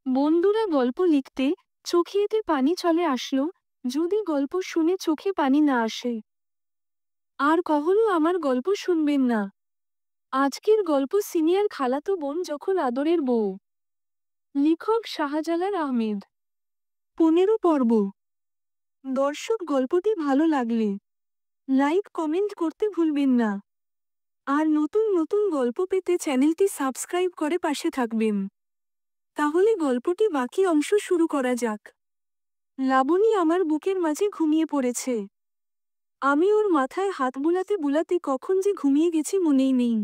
বন্ধুরা গল্প লিখতে চোখেতে পানি চলে আসলো। যদি গল্প শুনে চোখে পানি না আসে, আর কখনো আমার গল্প শুনবেন না। আজকের গল্প সিনিয়র খালাতো বোন যখন আদরের বউ। লেখক শাহজালাল আহমেদ। 15 পর্ব। দর্শক, গল্পটি ভালো লাগলে লাইক কমেন্ট করতে ভুলবেন না। আর নতুন নতুন গল্প পেতে চ্যানেলটি সাবস্ক্রাইব করে পাশে থাকবেন। তাহলে গল্পটি বাকি অংশ শুরু করা যাক। লাবণী আমার বুকের মাঝে ঘুমিয়ে পড়েছে। আমি ওর মাথায় হাত বুলাতে বুলাতে কখন যে ঘুমিয়ে গেছি মনেই নেই।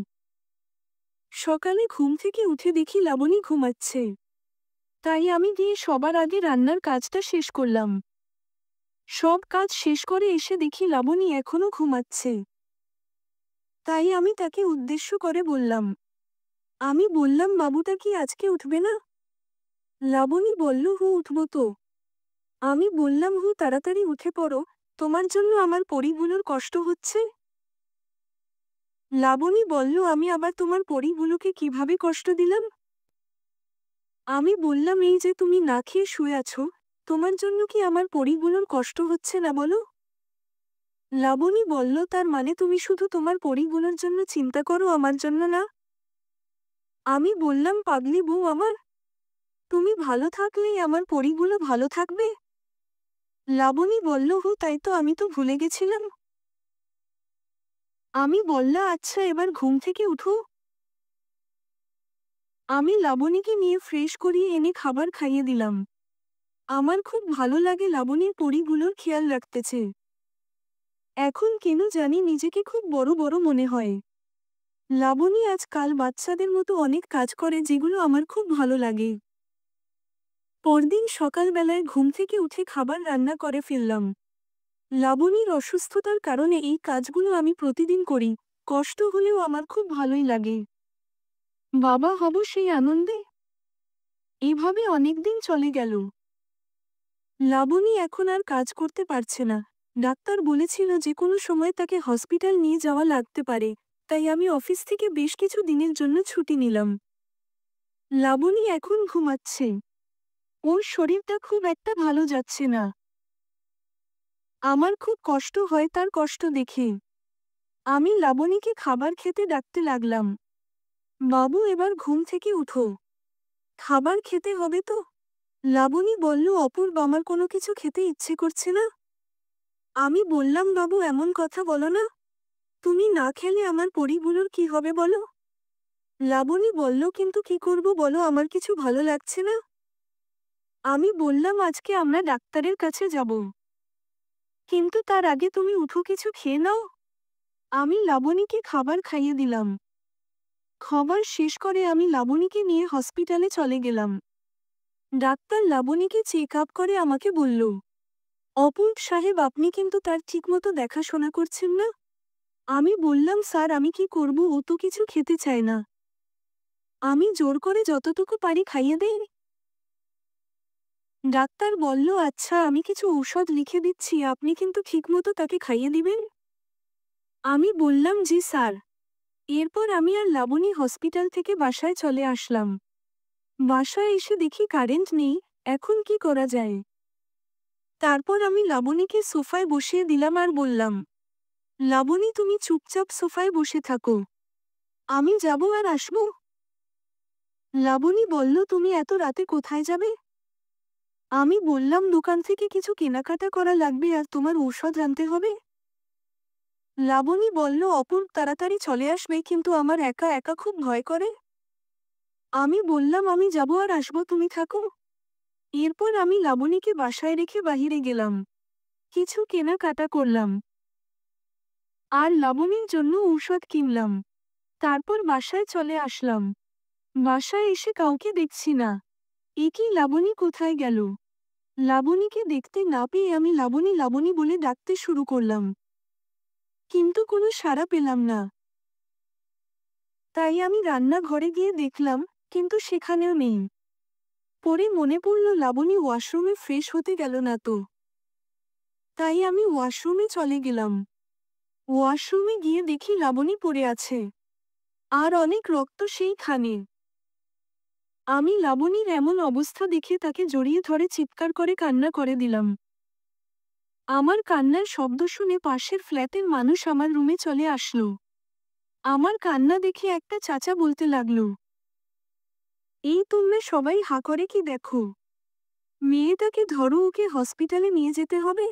সকালে ঘুম থেকে উঠে দেখি লাবণী ঘুমাচ্ছে। তাই আমি গিয়ে সবার আগে রান্নার কাজটা শেষ করলাম। সব কাজ শেষ করে এসে দেখি লাবণী এখনো ঘুমাচ্ছে। তাই আমি তাকে উদ্দেশ্য করে বললাম, বাবুটা কি আজকে উঠবে না? লাবণী বলল, হু, উঠব তো। আমি বললাম, হু, তাড়াতাড়ি উঠে পড়ো, তোমার জন্য আমার পরীগুলোর কষ্ট হচ্ছে। লাবণী বলল, আমি আবার তোমার পরীগুলোকে কিভাবে কষ্ট দিলাম? আমি বললাম, এই যে তুমি না খেয়ে শুয়ে আছো, তোমার জন্য কি আমার পরীগুলোর কষ্ট হচ্ছে না বলো? লাবণী বলল, তার মানে তুমি শুধু তোমার পরীগুলোর জন্য চিন্তা করো, আমার জন্য না? আমি বললাম, পাগলি বউ আমার, তুমি ভালো থাকলেই আমার পরীগুলো ভালো থাকবে। লাবণী বলল, হু, তাই তো, আমি তো ভুলে গেছিলাম। আমি বললাম, আচ্ছা এবার ঘুম থেকে উঠো। আমি লাবণীকে নিয়ে ফ্রেশ করিয়ে এনে খাবার খাইয়ে দিলাম। আমার খুব ভালো লাগে লাবণীর পরীগুলোর খেয়াল রাখতেছে। এখন কেন জানি নিজেকে খুব বড় বড় মনে হয়। লাবণী আজকাল বাচ্চাদের মতো অনেক কাজ করে যেগুলো আমার খুব ভালো লাগে। পরদিন সকালবেলায় ঘুম থেকে উঠে খাবার রান্না করে ফেললাম। লাবণীর অসুস্থতার কারণে এই কাজগুলো আমি প্রতিদিন করি, কষ্ট হলেও আমার খুব ভালোই লাগে। বাবা হব সেই আনন্দে। এভাবে অনেকদিন চলে গেল। লাবণী এখন আর কাজ করতে পারছে না। ডাক্তার বলেছিল যে কোনো সময় তাকে হসপিটাল নিয়ে যাওয়া লাগতে পারে, তাই আমি অফিস থেকে বেশ কিছু দিনের জন্য ছুটি নিলাম। লাবণী এখন ঘুমাচ্ছে। ওর শরীরটা খুব একটা ভালো যাচ্ছে না। আমার খুব কষ্ট হয় তার কষ্ট দেখে। আমি লাবণীকে খাবার খেতে ডাকতে লাগলাম। বাবু, এবার ঘুম থেকে উঠো, খাবার খেতে হবে তো। লাবণী বলল, অপূর্ব, আমার কোনো কিছু খেতে ইচ্ছে করছে না। আমি বললাম, বাবু এমন কথা বলো না, তুমি না খেলে আমার পরীগুলোর কি হবে বলো? লাবণী বলল, কিন্তু কি করব বলো, আমার কিছু ভালো লাগছে না। আমি বললাম, আজকে আমরা ডাক্তারের কাছে যাব, কিন্তু তার আগে তুমি উঠো, কিছু খেয়ে নাও। আমি লাবণীকে খাবার খাইয়ে দিলাম। খাবার শেষ করে আমি লাবণীকে নিয়ে হসপিটালে চলে গেলাম। ডাক্তার লাবণীকে চেক আপ করে আমাকে বলল, অপূর্ব সাহেব, আপনি কিন্তু তার ঠিকমতো দেখাশোনা করছেন না। আমি বললাম, স্যার আমি কি করব, ও তো কিছু খেতে চায় না। আমি জোর করে যতটুকু পারি খাইয়ে দেই। ডাক্তার বলল, আচ্ছা আমি কিছু ঔষধ লিখে দিচ্ছি, আপনি কিন্তু ঠিকমতো তাকে খাইয়ে দিবেন। আমি বললাম, জি স্যার। এরপর আমি আর লাবণী হসপিটাল থেকে বাসায় চলে আসলাম। বাসায় এসে দেখি কারেন্ট নেই, এখন কি করা যায়? তারপর আমি লাবণীকে সোফায় বসিয়ে দিলাম আর বললাম, লাবণী তুমি চুপচাপ সোফায় বসে থাকো, আমি যাব আর আসব। লাবণী বলল, তুমি এত রাতে কোথায় যাবে? আমি বললাম, দোকান থেকে কিছু কেনাকাটা করা লাগবে আর তোমার ঔষধ আনতে হবে। লাবণী বলল, অপূর্ব তাড়াতাড়ি চলে আসবে, কিন্তু আমার একা একা খুব ভয় করে। আমি বললাম, আমি যাব আর আসব, তুমি থাকো। এরপর আমি লাবণীকে বাসায় রেখে বাহিরে গেলাম। কিছু কেনাকাটা করলাম আর লাবণীর জন্য ঔষধ কিনলাম। তারপর বাসায় চলে আসলাম। বাসায় এসে কাউকে দেখছি না। এ কি, লাবণী কোথায় গেল? লাবণীকে দেখতে না পেয়ে আমি লাবণী লাবণী বলে ডাকতে শুরু করলাম, কিন্তু কোনো সাড়া পেলাম না। তাই আমি রান্নাঘরে গিয়ে দেখলাম, কিন্তু সেখানেও নেই। পরে মনে পড়ল লাবণী ওয়াশরুমে ফ্রেশ হতে গেল না তো। তাই আমি ওয়াশরুমে চলে গেলাম। ওয়াশরুমে গিয়ে দেখি লাবণী পড়ে আছে, আর অনেক রক্ত সেইখানে। আমি লাবণীর এমন অবস্থা দেখে তাকে জড়িয়ে ধরে চিৎকার করে কান্না করে দিলাম। আমার কান্নার শব্দ শুনে পাশের ফ্ল্যাটের মানুষ আমার রুমে চলে আসলো। আমার কান্না দেখে একটা চাচা বলতে লাগলো, এই তোমরা সবাই হা করে কি দেখো? মেয়েটাকে ধরো, ওকে হসপিটালে নিয়ে যেতে হবে।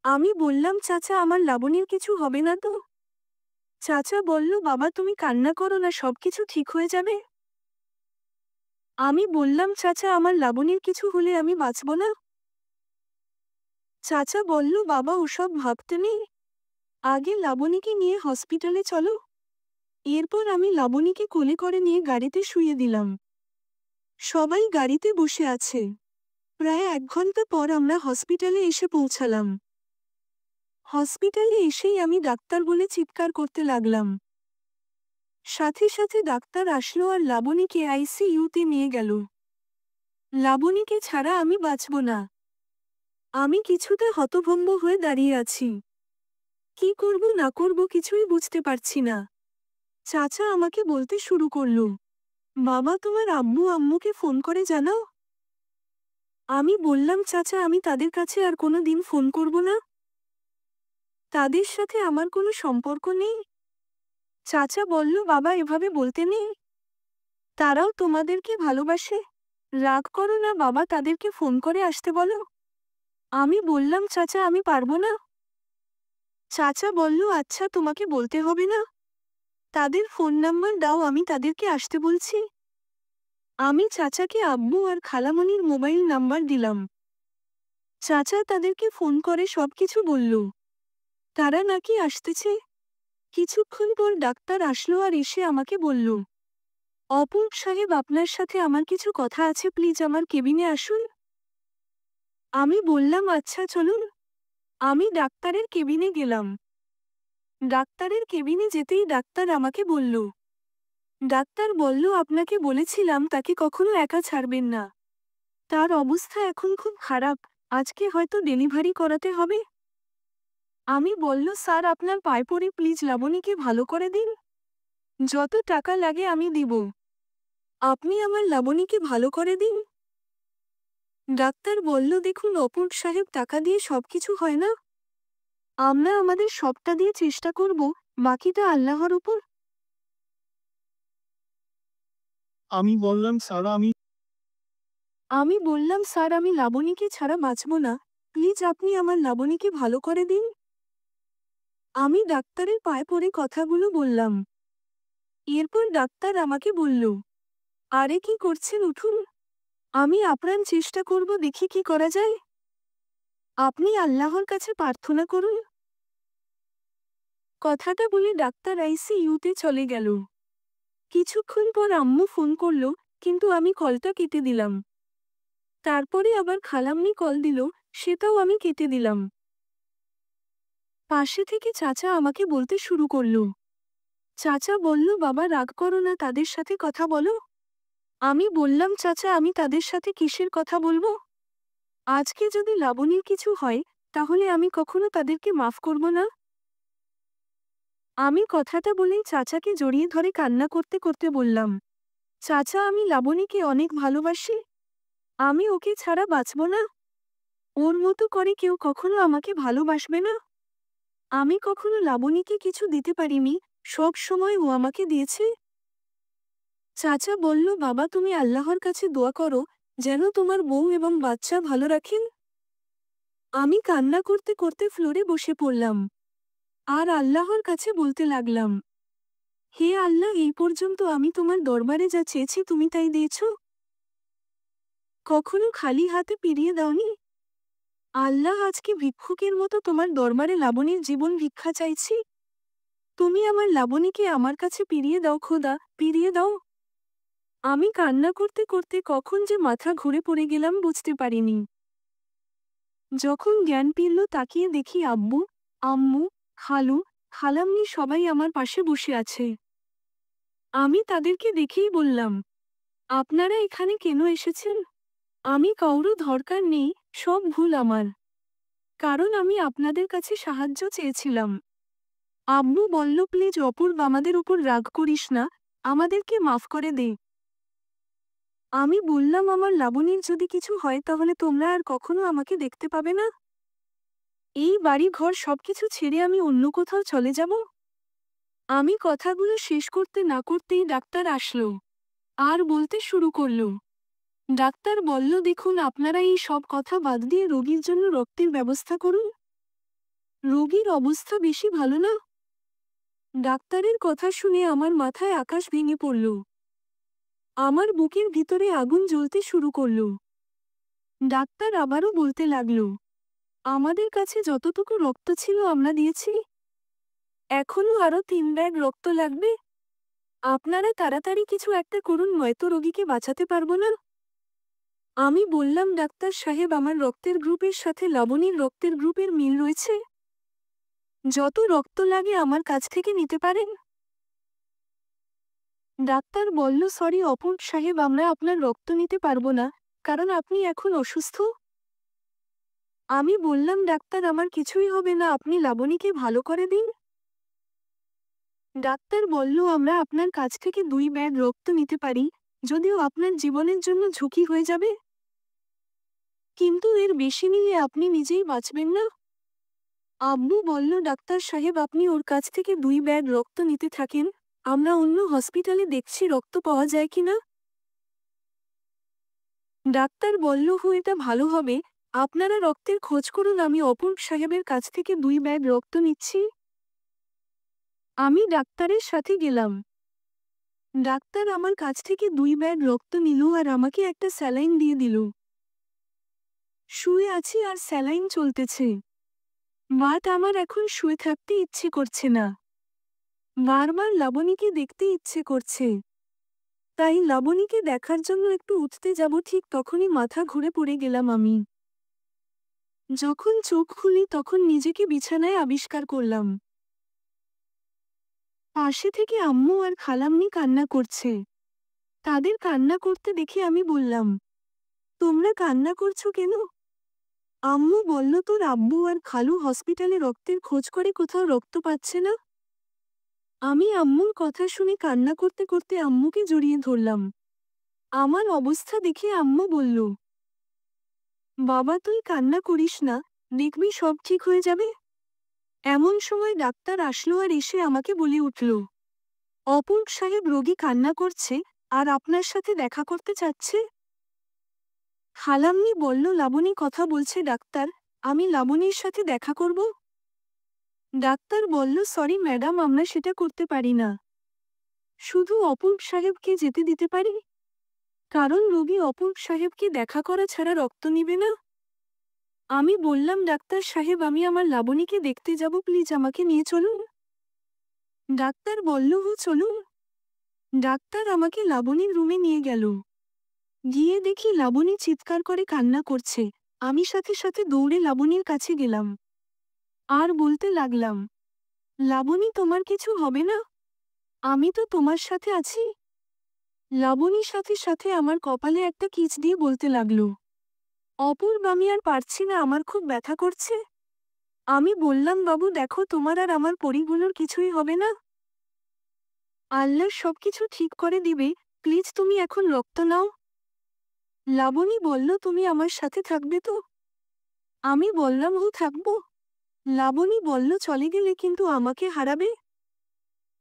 আমি বললাম, চাচা আমার লাবণীর কিছু হবে না তো? চাচা বলল, বাবা তুমি কান্না করো না, সবকিছু ঠিক হয়ে যাবে। আমি বললাম, চাচা আমার লাবণীর কিছু হলে আমি বাঁচব না। চাচা বলল, বাবা ওসব ভাবতে নেই, আগে লাবণীকে নিয়ে হসপিটালে চলো। এরপর আমি লাবণীকে কোলে করে নিয়ে গাড়িতে শুইয়ে দিলাম। সবাই গাড়িতে বসে আছে। প্রায় 1 ঘন্টা পর আমরা হসপিটালে এসে পৌঁছালাম। হসপিটালে এসেই আমি ডাক্তার বলে চিৎকার করতে লাগলাম। সাথে সাথে ডাক্তার আসলো আর লাবণীকে আইসিইউতে নিয়ে গেল। লাবণীকে ছাড়া আমি বাঁচব না। আমি কিছুতে হতভম্ব হয়ে দাঁড়িয়ে আছি। কি করব না করব কিছুই বুঝতে পারছি না। চাচা আমাকে বলতে শুরু করল, বাবা তোমার আম্মুকে ফোন করে জানাও। আমি বললাম, চাচা আমি তাদের কাছে আর কোনো দিন ফোন করব না। তাদের সাথে আমার কোনো সম্পর্ক নেই। চাচা বলল, বাবা এভাবে বলতে নেই, তারাও তোমাদেরকে ভালোবাসে। রাগ করো না বাবা, তাদেরকে ফোন করে আসতে বলো। আমি বললাম, চাচা আমি পারবো না। চাচা বলল, আচ্ছা তোমাকে বলতে হবে না, তাদের ফোন নাম্বার দাও, আমি তাদেরকে আসতে বলছি। আমি চাচাকে আব্বু আর খালামণির মোবাইল নাম্বার দিলাম। চাচা তাদেরকে ফোন করে সবকিছু বলল। তারা নাকি আসতেছে। কিছুক্ষণ পর ডাক্তার আসলো আর এসে আমাকে বলল, অপূর্ব সাহেব আপনার সাথে আমার কিছু কথা আছে, প্লিজ আমার কেবিনে আসুন। আমি বললাম, আচ্ছা চলুন। আমি ডাক্তারের কেবিনে গেলাম। ডাক্তারের কেবিনে যেতেই ডাক্তার আমাকে বলল, ডাক্তার বলল আপনাকে বলেছিলাম তাকে কখনো একা ছাড়বেন না। তার অবস্থা এখন খুব খারাপ, আজকে হয়তো ডেলিভারি করাতে হবে। আমি বলল, স্যার আপনার পায়ে পড়ি, প্লিজ লাবণীকে ভালো করে দিন। যত টাকা লাগে আমি দিব। আপনি আমার লাবণীকে ভালো করে দিন। ডাক্তার বলল, দেখুন অপূর্ব সাহেব, টাকা দিয়ে সবকিছু হয় না। আমরা আমাদের সবটা দিয়ে চেষ্টা করব, বাকিটা আল্লাহর উপর। আমি বললাম, আমি বললাম, স্যার আমি লাবণীকে ছাড়া বাঁচব না, প্লিজ আপনি আমার লাবণীকে ভালো করে দিন। আমি ডাক্তারের পায়ে পড়ে কথাগুলো বললাম। এরপর ডাক্তার আমাকে বলল, আরে কি করছেন, উঠুন। আমি আপ্রাণ চেষ্টা করব, দেখি কি করা যায়। আপনি আল্লাহর কাছে প্রার্থনা করুন। কথাটা বলে ডাক্তার আইসিইউতে চলে গেল। কিছুক্ষণ পর আম্মু ফোন করল, কিন্তু আমি কলটা কেটে দিলাম। তারপরে আবার খালাম্মি কল দিল, সেটাও আমি কেটে দিলাম। পাশে থেকে চাচা আমাকে বলতে শুরু করল। চাচা বলল, বাবা রাগ করো না, তাদের সাথে কথা বলো। আমি বললাম, চাচা আমি তাদের সাথে কিসের কথা বলবো? আজকে যদি লাবণীর কিছু হয়, তাহলে আমি কখনো তাদেরকে মাফ করব না। আমি কথাটা বলেই চাচাকে জড়িয়ে ধরে কান্না করতে করতে বললাম, চাচা আমি লাবণীকে অনেক ভালোবাসি। আমি ওকে ছাড়া বাঁচব না। ওর মতো করে কেউ কখনো আমাকে ভালোবাসবে না। আমি কখনো লাবণীকে কিছু দিতে পারিনি, সব সময় ও আমাকে দিয়েছে। চাচা বলল, বাবা তুমি আল্লাহর কাছে দোয়া করো, যেন তোমার বউ এবং বাচ্চা ভালো রাখেন। আমি কান্না করতে করতে ফ্লোরে বসে পড়লাম আর আল্লাহর কাছে বলতে লাগলাম, হে আল্লাহ, এই পর্যন্ত আমি তোমার দরবারে যা চেয়েছি তুমি তাই দিয়েছ। কখনো খালি হাতে ফিরিয়ে দাওনি। আল্লাহ, আজকে ভিক্ষুকের মতো তোমার দরবারে লাবণীর জীবন ভিক্ষা চাইছি। তুমি আমার লাবণীকে আমার কাছে ফিরিয়ে দাও খোদা, ফিরিয়ে দাও। আমি কান্না করতে করতে কখন যে মাথা ঘুরে পড়ে গেলাম বুঝতে পারিনি। যখন জ্ঞান ফিরল তাকিয়ে দেখি আব্বু, আম্মু, খালু, খালাম্মি সবাই আমার পাশে বসে আছে। আমি তাদেরকে দেখেই বললাম, আপনারা এখানে কেন এসেছেন? আমি কাউরো দরকার নেই, সব ভুল আমার। কারণ আমি আপনাদের কাছে সাহায্য চেয়েছিলাম। আব্বু বলল, প্লিজ অপূর্ব আমাদের উপর রাগ করিস না, আমাদেরকে মাফ করে দে। আমি বললাম আমার লাবণীর যদি কিছু হয় তাহলে তোমরা আর কখনো আমাকে দেখতে পাবে না। এই বাড়ি ঘর সবকিছু ছেড়ে আমি অন্য কোথাও চলে যাব। আমি কথাগুলো শেষ করতে না করতেই ডাক্তার আসলো আর বলতে শুরু করলো। ডাক্তার বলল, দেখুন আপনারা এই সব কথা বাদ দিয়ে রোগীর জন্য রক্তের ব্যবস্থা করুন। রোগীর অবস্থা বেশি ভালো না। ডাক্তারের কথা শুনে আমার মাথায় আকাশ ভেঙে পড়ল। আমার বুকের ভিতরে আগুন জ্বলতে শুরু করল। ডাক্তার আবারও বলতে লাগল, আমাদের কাছে যতটুকু রক্ত ছিল আমরা দিয়েছি। এখনো আরো 3 ব্যাগ রক্ত লাগবে। আপনারা তাড়াতাড়ি কিছু একটা করুন, নয়তো রোগীকে বাঁচাতে পারবো না। আমি বললাম, ডাক্তার সাহেব আমার রক্তের গ্রুপের সাথে লাবণীর রক্তের গ্রুপের মিল রয়েছে। যত রক্ত লাগে আমার কাছ থেকে নিতে পারেন। ডাক্তার বলল, সরি অপূর্ব সাহেব, আমরা আপনার রক্ত নিতে পারবো না, কারণ আপনি এখন অসুস্থ। আমি বললাম, ডাক্তার আমার কিছুই হবে না, আপনি লাবণীকে ভালো করে দিন। ডাক্তার বলল, আমরা আপনার কাছ থেকে 2 ব্যাগ রক্ত নিতে পারি, যদিও আপনার জীবনের জন্য ঝুঁকি হয়ে যাবে। কিন্তু এর বেশি নিলে আপনি নিজেই বাঁচবেন না। আব্বু বলল, ডাক্তার সাহেব আপনি ওর কাছ থেকে 2 ব্যাগ রক্ত নিতে থাকেন, আমরা অন্য হসপিটালে দেখছি রক্ত পাওয়া যায় কিনা। ডাক্তার বলল, এটা ভালো হবে, আপনারা রক্তের খোঁজ করুন, আমি অপূর্ব সাহেবের কাছ থেকে 2 ব্যাগ রক্ত নিচ্ছি। আমি ডাক্তারের সাথে গেলাম। ডাক্তার আমার কাছ থেকে 2 ব্যাগ রক্ত নিল আর আমাকে একটা স্যালাইন দিয়ে দিল। শুয়ে আছি আর স্যালাইন চলতেছে। বাট আমার এখন শুয়ে থাকতে ইচ্ছে করছে না। বারবার লাবণীকে দেখতে ইচ্ছে করছে। তাই লাবণীকে দেখার জন্য একটু উঠতে যাব, ঠিক তখনই মাথা ঘুরে পড়ে গেলাম আমি। যখন চোখ খুলি তখন নিজেকে বিছানায় আবিষ্কার করলাম। পাশে থেকে আম্মু আর খালাম্মি কান্না করছে। তাদের কান্না করতে দেখে আমি বললাম, তোমরা কান্না করছো কেন? আম্মু বলল, তোর আব্বু আর খালু হসপিটালে রক্তের খোঁজ করে কোথাও রক্ত পাচ্ছে না। আমি আম্মুর কথা শুনে কান্না করতে করতে আম্মুকে জড়িয়ে ধরলাম। আমার অবস্থা দেখে আম্মু বলল, বাবা তুই কান্না করিস না, দেখবি সব ঠিক হয়ে যাবে। এমন সময় ডাক্তার আসলো আর এসে আমাকে বলে উঠল, অপূর্ব সাহেব রোগী কান্না করছে আর আপনার সাথে দেখা করতে চাচ্ছে। খালাম্মি বলল, লাবণী কথা বলছে ডাক্তার, আমি লাবণীর সাথে দেখা করব। ডাক্তার বলল, সরি ম্যাডাম, আমরা সেটা করতে পারি না। শুধু অপূর্ব সাহেবকে যেতে দিতে পারি, কারণ রোগী অপূর্ব সাহেবকে দেখা করা ছাড়া রক্ত নিবে না। আমি বললাম, ডাক্তার সাহেব আমি আমার লাবণীকে দেখতে যাব, প্লিজ আমাকে নিয়ে চলুন। ডাক্তার বলল, চলুন। ডাক্তার আমাকে লাবণীর রুমে নিয়ে গেল। গিয়ে দেখি লাবণী চিৎকার করে কান্না করছে। আমি সাথে সাথে দৌড়ে লাবণীর কাছে গেলাম আর বলতে লাগলাম, লাবণী তোমার কিছু হবে না, আমি তো তোমার সাথে আছি। লাবণীর সাথে সাথে আমার কপালে একটা কিচ দিয়ে বলতে লাগলো, অপূর্ব আমি আর পারছি না, আমার খুব ব্যথা করছে। আমি বললাম, বাবু দেখো তোমার আর আমার পরিগুলোর কিছুই হবে না, আল্লাহ সবকিছু ঠিক করে দিবে, প্লিজ তুমি এখন রক্ত নাও। লাবণী বলল, তুমি আমার সাথে থাকবে তো? আমি বললাম, থাকবো। লাবণী বলল, চলে গেলে কিন্তু আমাকে হারাবে।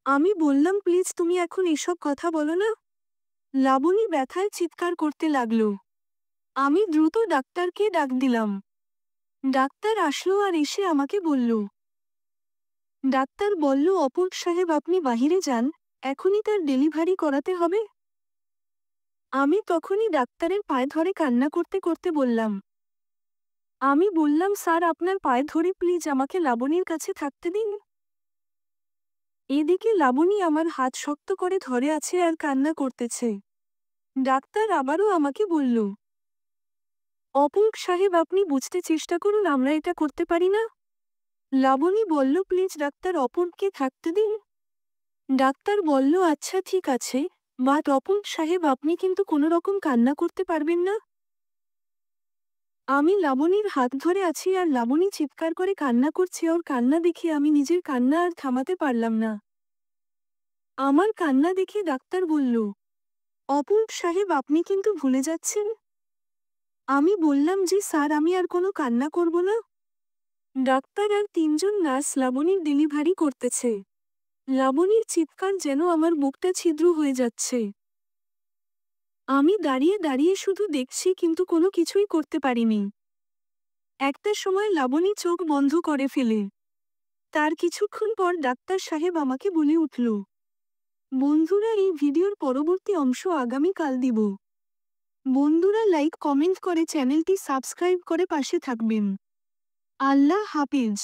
আমি বললাম, প্লিজ তুমি এখন এসব কথা বলো না। লাবণী ব্যথায় চিৎকার করতে লাগলো। আমি দ্রুত ডাক্তারকে ডাক দিলাম। ডাক্তার আসলো আর এসে আমাকে বলল, ডাক্তার বলল, অপূর্ব সাহেব আপনি বাহিরে যান, এখনই তার ডেলিভারি করাতে হবে। আমি তখনই ডাক্তারের পায়ে ধরে কান্না করতে করতে বললাম, আমি বললাম, স্যার আপনার পায়ে ধরে প্লিজ আমাকে লাবণীর কাছে থাকতে দিন। এদিকে লাবণী আমার হাত শক্ত করে ধরে আছে আর কান্না করতেছে। ডাক্তার আবারও আমাকে বলল, অপূর্ব সাহেব আপনি বুঝতে চেষ্টা করুন, আমরা এটা করতে পারি না। লাবণী বলল, প্লিজ ডাক্তার অপূর্বকে থাকতে দিন। ডাক্তার বলল, আচ্ছা ঠিক আছে, বাট অপূর্ব সাহেব আপনি কিন্তু কোনো রকম কান্না করতে পারবেন না। আমি লাবণীর হাত ধরে আছি আর লাবণী চিৎকার করে কান্না করছে, ওর কান্না দেখে আমি নিজের কান্না আর থামাতে পারলাম না। আমার কান্না দেখে ডাক্তার বলল, অপূর্ব সাহেব, আপনি কিন্তু ভুলে যাচ্ছেন। আমি বললাম যে স্যার, আমি আর কোনো কান্না করব না। ডাক্তার আর ৩ জন নার্স লাবণীর ডেলিভারি করতেছে। লাবণীর চিৎকার যেন আমার বুকটা ছিদ্র হয়ে যাচ্ছে। আমি দাঁড়িয়ে দাঁড়িয়ে শুধু দেখছি, কিন্তু কোনো কিছুই করতে পারিনি। একটা সময় লাবণী চোখ বন্ধ করে ফেলে। তার কিছুক্ষণ পর ডাক্তার সাহেব আমাকে বলে উঠল, বন্ধুরা, এই ভিডিওর পরবর্তী অংশ আগামীকাল দিব। বন্ধুরা, লাইক কমেন্ট করে চ্যানেলটি সাবস্ক্রাইব করে পাশে থাকবেন। আল্লাহ হাফিজ।